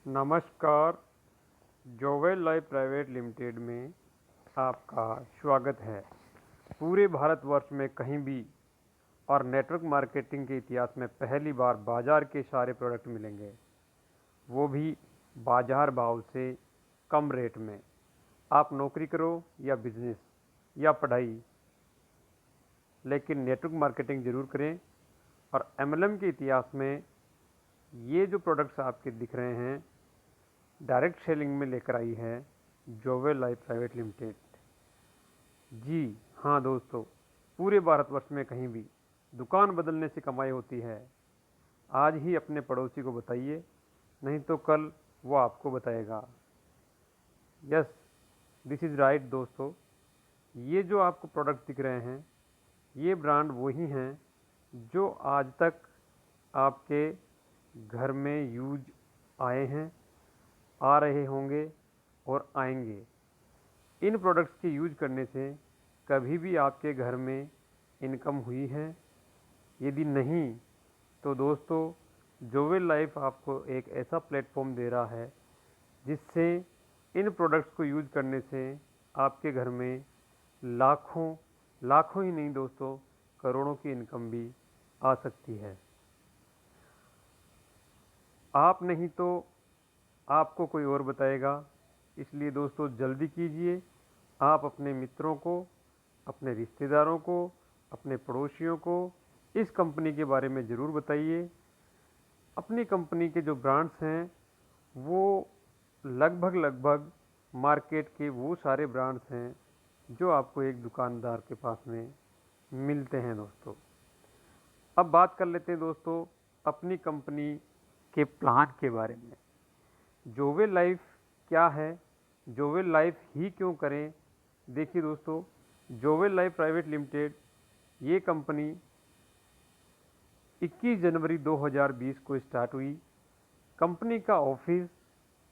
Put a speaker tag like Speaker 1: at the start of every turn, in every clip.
Speaker 1: नमस्कार। जोवेल life private limited में आपका स्वागत है। पूरे भारतवर्ष में कहीं भी और नेटवर्क मार्केटिंग के इतिहास में पहली बार बाज़ार के सारे प्रोडक्ट मिलेंगे, वो भी बाज़ार भाव से कम रेट में। आप नौकरी करो या बिजनेस या पढ़ाई, लेकिन नेटवर्क मार्केटिंग ज़रूर करें। और एमएलएम के इतिहास में ये जो प्रोडक्ट्स आपके दिख रहे हैं, डायरेक्ट सेलिंग में लेकर आई है जोवेल लाइफ प्राइवेट लिमिटेड। जी हाँ दोस्तों, पूरे भारतवर्ष में कहीं भी दुकान बदलने से कमाई होती है। आज ही अपने पड़ोसी को बताइए, नहीं तो कल वो आपको बताएगा। यस, दिस इज़ राइट दोस्तों। ये जो आपको प्रोडक्ट दिख रहे हैं, ये ब्रांड वही हैं जो आज तक आपके घर में यूज आए हैं, आ रहे होंगे और आएंगे। इन प्रोडक्ट्स के यूज करने से कभी भी आपके घर में इनकम हुई है? यदि नहीं, तो दोस्तों जोवेल लाइफ आपको एक ऐसा प्लेटफॉर्म दे रहा है जिससे इन प्रोडक्ट्स को यूज करने से आपके घर में लाखों लाखों ही नहीं दोस्तों, करोड़ों की इनकम भी आ सकती है। आप नहीं तो आपको कोई और बताएगा। इसलिए दोस्तों जल्दी कीजिए। आप अपने मित्रों को, अपने रिश्तेदारों को, अपने पड़ोसियों को इस कंपनी के बारे में ज़रूर बताइए। अपनी कंपनी के जो ब्रांड्स हैं वो लगभग मार्केट के वो सारे ब्रांड्स हैं जो आपको एक दुकानदार के पास में मिलते हैं दोस्तों। अब बात कर लेते हैं दोस्तों अपनी कंपनी के प्लान के बारे में। जोवेल लाइफ क्या है, जोवेल लाइफ ही क्यों करें? देखिए दोस्तों, जोवेल लाइफ प्राइवेट लिमिटेड ये कंपनी 21 जनवरी 2020 को स्टार्ट हुई। कंपनी का ऑफिस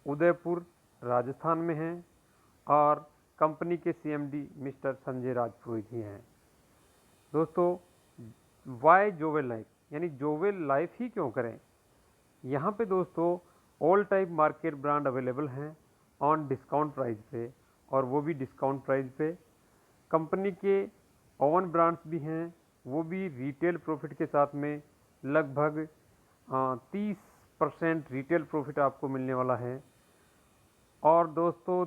Speaker 1: उदयपुर राजस्थान में है और कंपनी के सीएमडी मिस्टर संजय राजपुरोहित जी हैं। दोस्तों वाई जोवेल लाइफ, यानी जोवेल लाइफ ही क्यों करें? यहाँ पे दोस्तों all type market brand available हैं ऑन डिस्काउंट प्राइस पे, और वो भी डिस्काउंट प्राइस पे। कंपनी के ओवन ब्रांड्स भी हैं, वो भी रिटेल प्रॉफिट के साथ में लगभग 30% रिटेल प्रॉफिट आपको मिलने वाला है। और दोस्तों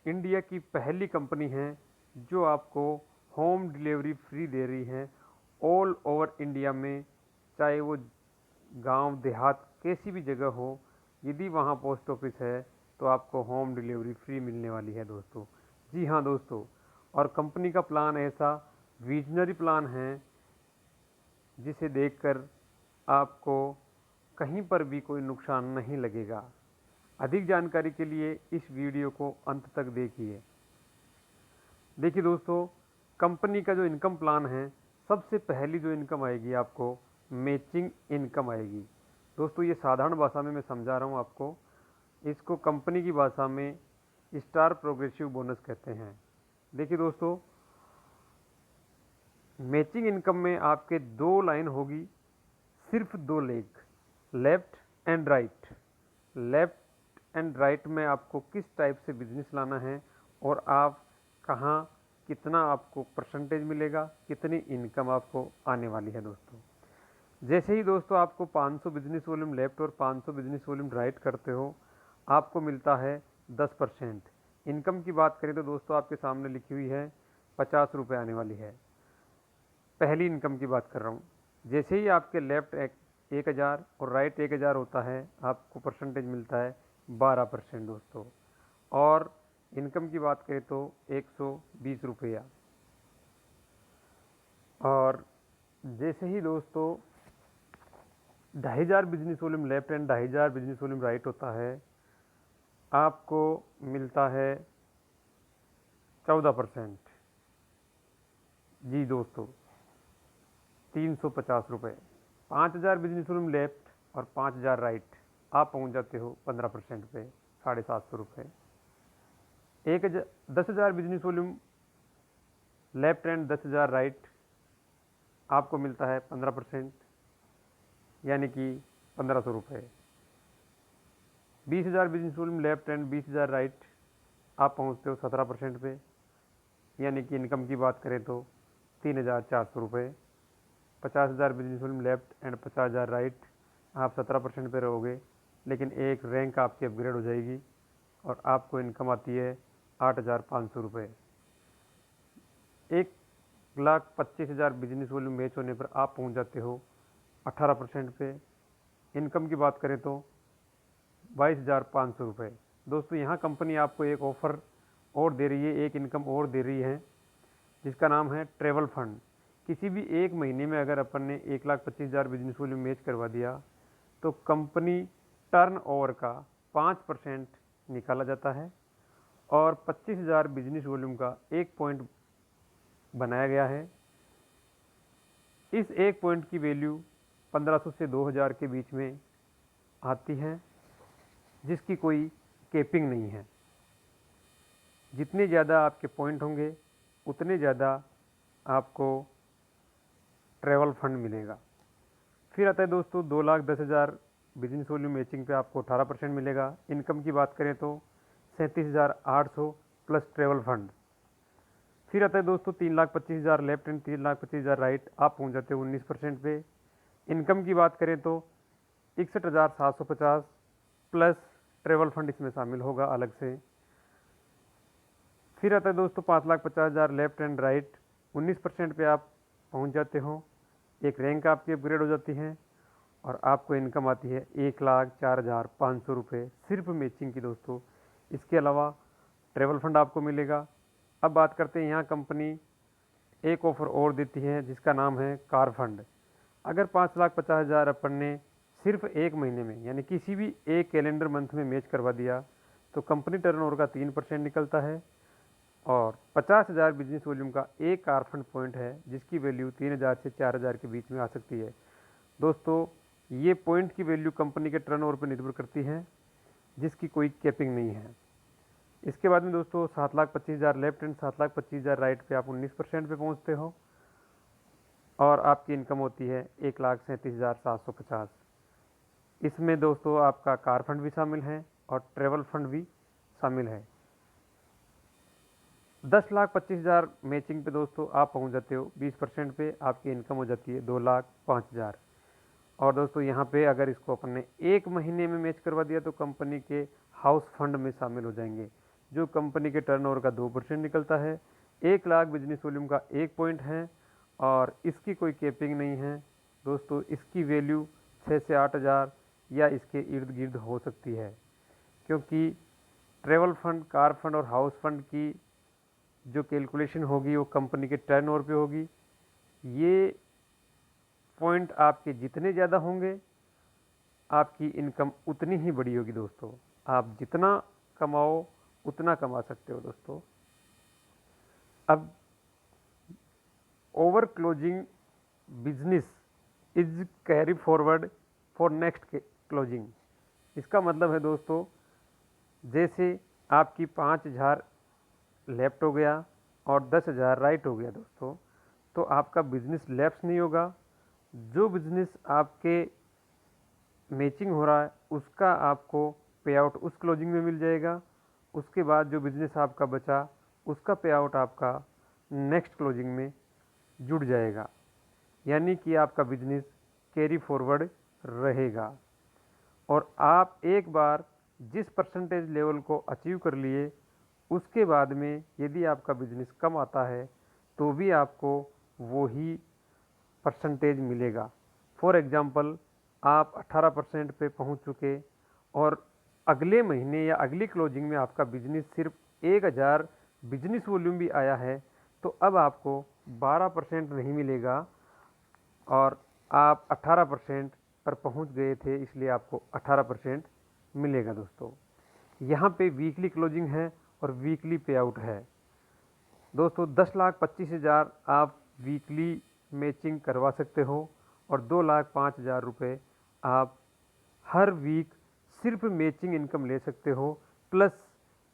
Speaker 1: इंडिया की पहली कंपनी है जो आपको होम डिलीवरी फ्री दे रही है ऑल ओवर इंडिया में, चाहे वो गांव देहात कैसी भी जगह हो। यदि वहां पोस्ट ऑफिस है तो आपको होम डिलीवरी फ्री मिलने वाली है दोस्तों। जी हाँ दोस्तों, और कंपनी का प्लान ऐसा विजनरी प्लान है जिसे देखकर आपको कहीं पर भी कोई नुकसान नहीं लगेगा। अधिक जानकारी के लिए इस वीडियो को अंत तक देखिए। देखिए दोस्तों, कंपनी का जो इनकम प्लान है, सबसे पहली जो इनकम आएगी आपको मैचिंग इनकम आएगी। दोस्तों ये साधारण भाषा में मैं समझा रहा हूँ आपको। इसको कंपनी की भाषा में स्टार प्रोग्रेसिव बोनस कहते हैं। देखिए दोस्तों, मैचिंग इनकम में आपके दो लाइन होगी, सिर्फ दो leg, left and right. Left and right में आपको किस टाइप से बिजनेस लाना है और आप कहाँ कितना आपको परसेंटेज मिलेगा, कितनी इनकम आपको आने वाली है दोस्तों। जैसे ही दोस्तों आपको 500 बिजनेस वॉल्यूम लेफ्ट और 500 बिजनेस वॉल्यूम राइट करते हो, आपको मिलता है 10%। इनकम की बात करें तो दोस्तों आपके सामने लिखी हुई है 50 रुपये आने वाली है। पहली इनकम की बात कर रहा हूँ। जैसे ही आपके लेफ्ट 1000 और राइट 1000 होता है, आपको परसेंटेज मिलता है 12% दोस्तों। और इनकम की बात करें तो 120 रुपया। और जैसे ही दोस्तों 2500 business volume left and 2500 business volume right होता है, आपको मिलता है 14%। जी दोस्तों, 350 रुपये। 5000 बिजनेस वॉल्यूम लेफ्ट और 5000 राइट, आप पहुंच जाते हो 15% पे, 750 रुपये। 10,000 business volume left and 10,000 right, आपको मिलता है 15%, यानी कि 1500 रुपये। 20,000 business volume left and 20,000 right, आप पहुँचते हो 17% पे, यानी कि इनकम की बात करें तो 3,400 रुपये। 50,000 business volume left and 50,000 right, आप 17% पे रहोगे, लेकिन एक रैंक आपकी अपग्रेड हो जाएगी और आपको इनकम आती है 8,500 रुपये। 1,25,000 बिजनेस वॉल्यूम मैच होने पर आप पहुंच जाते हो 18% पे। इनकम की बात करें तो 22,500 रुपये। दोस्तों यहाँ कंपनी आपको एक ऑफ़र और दे रही है, एक इनकम और दे रही है, जिसका नाम है ट्रेवल फंड। किसी भी एक महीने में अगर अपन ने 1,25,000 बिजनेस वॉल्यूम मैच करवा दिया तो कंपनी टर्न ओवर का 5% निकाला जाता है और 25,000 बिजनेस वॉल्यूम का एक पॉइंट बनाया गया है। इस एक पॉइंट की वैल्यू 1500 से 2,000 के बीच में आती है, जिसकी कोई कैपिंग नहीं है। जितने ज़्यादा आपके पॉइंट होंगे उतने ज़्यादा आपको ट्रैवल फंड मिलेगा। फिर आता है दोस्तों 2,10,000 बिजनेस वॉल्यूम मैचिंग पे आपको 18% मिलेगा। इनकम की बात करें तो 37,800 प्लस ट्रैवल फंड। फिर आता है दोस्तों 3,25,000 लेफ्ट एंड 3,25,000 राइट, आप पहुंच जाते हो 19% पे। इनकम की बात करें तो 61,750 प्लस ट्रैवल फंड इसमें शामिल होगा अलग से। फिर आता है दोस्तों 5,50,000 लेफ्ट एंड राइट, 19% पे आप पहुंच जाते हो, एक रैंक आपकी अपग्रेड हो जाती है और आपको इनकम आती है 1,04,500 रुपये सिर्फ मैचिंग की दोस्तों। इसके अलावा ट्रैवल फंड आपको मिलेगा। अब बात करते हैं, यहाँ कंपनी एक ऑफ़र और देती है जिसका नाम है कार फंड। अगर 5,50,000 अपन ने सिर्फ एक महीने में यानी किसी भी एक कैलेंडर मंथ में मैच करवा दिया तो कंपनी टर्नओवर का 3% निकलता है और 50,000 बिजनेस वॉल्यूम का एक कार फंड पॉइंट है जिसकी वैल्यू 3,000 से 4,000 के बीच में आ सकती है। दोस्तों ये पॉइंट की वैल्यू कंपनी के टर्नओवर पर निर्भर करती है, जिसकी कोई कैपिंग नहीं है। इसके बाद में दोस्तों 7,25,000 लेफ्ट एंड 7,25,000 राइट पे आप 19% पे पहुंचते हो और आपकी इनकम होती है 1,37,750। इसमें दोस्तों आपका कार फंड भी शामिल है और ट्रैवल फंड भी शामिल है। 10,25,000 मैचिंग पे दोस्तों आप पहुंच जाते हो 20% पे, आपकी इनकम हो जाती है 2,05,000। और दोस्तों यहाँ पे अगर इसको अपन ने एक महीने में मैच करवा दिया तो कंपनी के हाउस फंड में शामिल हो जाएंगे, जो कंपनी के टर्नओवर का 2% निकलता है। 1,00,000 बिजनेस वॉल्यूम का एक पॉइंट है और इसकी कोई कैपिंग नहीं है दोस्तों। इसकी वैल्यू 6 से 8,000 या इसके इर्द गिर्द हो सकती है, क्योंकि ट्रैवल फंड, कार फंड और हाउस फंड की जो कैलकुलेशन होगी वो कंपनी के टर्नओवर पे होगी। ये पॉइंट आपके जितने ज़्यादा होंगे आपकी इनकम उतनी ही बड़ी होगी दोस्तों। आप जितना कमाओ उतना कमा सकते हो दोस्तों। अब over closing business is carry forward for next closing. इसका मतलब है दोस्तों, जैसे आपकी 5,000 लेफ्ट हो गया और 10,000 राइट हो गया दोस्तों, तो आपका बिजनेस लैप्स नहीं होगा। जो बिजनेस आपके मैचिंग हो रहा है उसका आपको पे आउट उस क्लोजिंग में मिल जाएगा। उसके बाद जो बिजनेस आपका बचा उसका पे आउट आपका नेक्स्ट क्लोजिंग में जुड़ जाएगा, यानी कि आपका बिजनेस कैरी फॉरवर्ड रहेगा। और आप एक बार जिस परसेंटेज लेवल को अचीव कर लिए उसके बाद में यदि आपका बिजनेस कम आता है तो भी आपको वही परसेंटेज मिलेगा। फॉर एग्जांपल, आप 18% पे पहुंच चुके और अगले महीने या अगली क्लोजिंग में आपका बिजनेस सिर्फ 1,000 बिजनेस वॉल्यूम भी आया है तो अब आपको 12% नहीं मिलेगा और आप 18% पर पहुंच गए थे, इसलिए आपको 18% मिलेगा दोस्तों। यहाँ पे वीकली क्लोजिंग है और वीकली पे आउट है दोस्तों। 10,25,000 आप वीकली मैचिंग करवा सकते हो और 2,05,000 रुपये आप हर वीक सिर्फ मैचिंग इनकम ले सकते हो, plus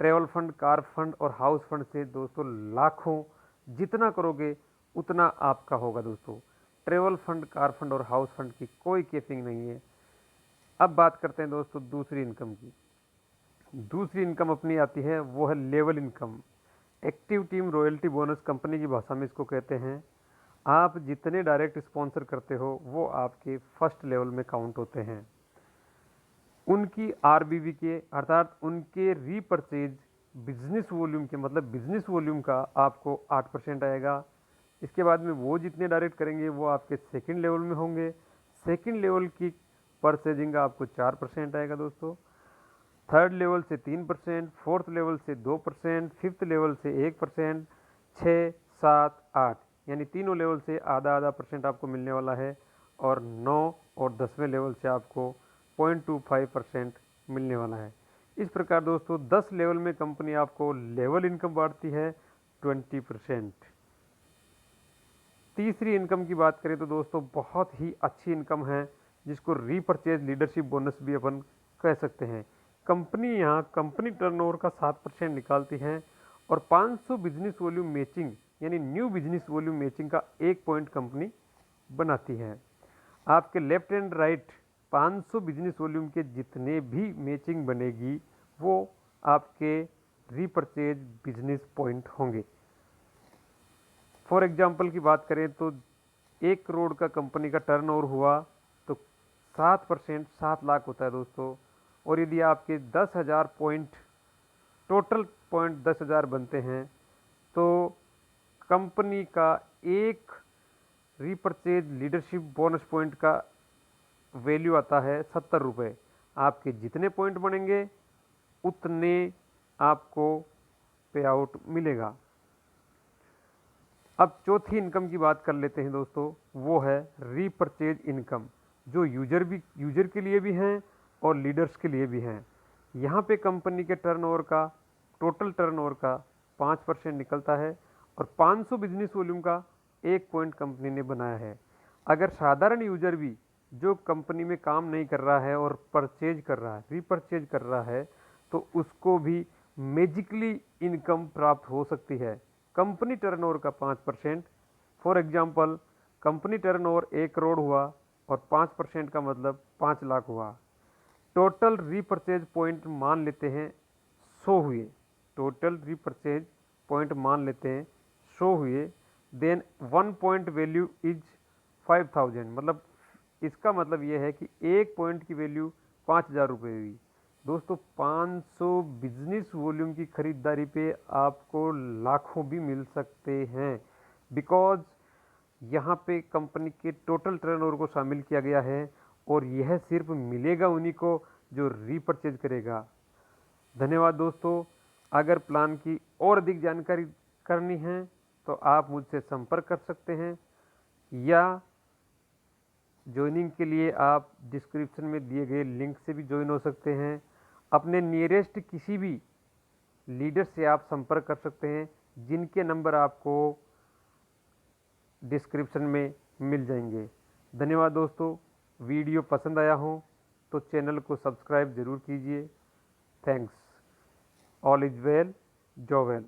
Speaker 1: travel fund, car fund और हाउस फंड से दोस्तों लाखों जितना करोगे उतना आपका होगा दोस्तों। ट्रैवल फंड, कार फंड और हाउस फंड की कोई कैपिंग नहीं है। अब बात करते हैं दोस्तों दूसरी इनकम की। दूसरी इनकम अपनी आती है वो है level income. Active team royalty bonus company की भाषा में इसको कहते हैं। आप जितने डायरेक्ट स्पॉन्सर करते हो वो आपके फर्स्ट लेवल में काउंट होते हैं। उनकी आरबीवी के अर्थात उनके रीपर्चेज बिजनेस वॉल्यूम के मतलब बिजनेस वॉल्यूम का आपको 8% आएगा। इसके बाद में वो जितने डायरेक्ट करेंगे वो आपके सेकंड लेवल में होंगे। सेकंड लेवल की परचेजिंग का आपको 4% आएगा दोस्तों। थर्ड लेवल से 3%, फोर्थ लेवल से 2%, फिफ्थ लेवल से 1%, 6, 7, 8 यानी तीनों लेवल से आधा आधा परसेंट आपको मिलने वाला है। और 9 और 10वें लेवल से आपको 0.25% मिलने वाला है। इस प्रकार दोस्तों 10 लेवल में कंपनी आपको लेवल इनकम बांटती है 20%। तीसरी इनकम की बात करें तो दोस्तों बहुत ही अच्छी इनकम है जिसको रीपरचेज लीडरशिप बोनस भी अपन कह सकते हैं। कंपनी यहाँ कंपनी टर्नओवर का 7% निकालती है और 500 बिजनेस वॉल्यूम मैचिंग यानी न्यू बिजनेस वॉल्यूम मैचिंग का 1 पॉइंट कंपनी बनाती है। आपके left and right 500 business volume के जितने भी मैचिंग बनेगी वो आपके रीपरचेज बिजनेस पॉइंट होंगे। फॉर एग्जाम्पल की बात करें तो 1 करोड़ का कंपनी का टर्नओवर हुआ तो 7% 7 लाख होता है दोस्तों। और यदि आपके 10,000 पॉइंट टोटल पॉइंट 10,000 बनते हैं तो कंपनी का एक रीपरचेज लीडरशिप बोनस पॉइंट का वैल्यू आता है 70 रुपये। आपके जितने पॉइंट बनेंगे उतने आपको पे आउट मिलेगा। अब चौथी इनकम की बात कर लेते हैं दोस्तों, वो है रीपरचेज इनकम जो यूजर के लिए भी हैं और लीडर्स के लिए भी हैं। यहाँ पे कंपनी के टर्नओवर का टोटल टर्नओवर का 5% निकलता है और 500 बिजनेस वॉल्यूम का 1 पॉइंट कंपनी ने बनाया है। अगर साधारण यूजर भी जो कंपनी में काम नहीं कर रहा है और परचेज कर रहा है रीपरचेज कर रहा है तो उसको भी मैजिकली इनकम प्राप्त हो सकती है कंपनी टर्नओवर का 5%। For example company turnover 1 crore हुआ और 5% का मतलब 5 लाख हुआ। टोटल रीपरचेज पॉइंट मान लेते हैं 100 हुए। टोटल रीपरचेज पॉइंट मान लेते हैं 100 हुए। देन 1 पॉइंट वैल्यू इज 5000 मतलब इसका मतलब यह है कि 1 पॉइंट की वैल्यू 5,000 रुपये हुई। दोस्तों 500 बिजनेस वॉल्यूम की खरीदारी पे आपको लाखों भी मिल सकते हैं बिकॉज यहाँ पे कंपनी के टोटल टर्नओवर को शामिल किया गया है और यह सिर्फ मिलेगा उन्हीं को जो रीपरचेज करेगा। धन्यवाद दोस्तों। अगर प्लान की और अधिक जानकारी करनी है तो आप मुझसे संपर्क कर सकते हैं या ज्वाइनिंग के लिए आप डिस्क्रिप्शन में दिए गए लिंक से भी ज्वाइन हो सकते हैं। अपने नियरेस्ट किसी भी लीडर से आप संपर्क कर सकते हैं जिनके नंबर आपको डिस्क्रिप्शन में मिल जाएंगे। धन्यवाद दोस्तों। वीडियो पसंद आया हो तो चैनल को सब्सक्राइब ज़रूर कीजिए। थैंक्स। ऑल इज वेल, जो वेल।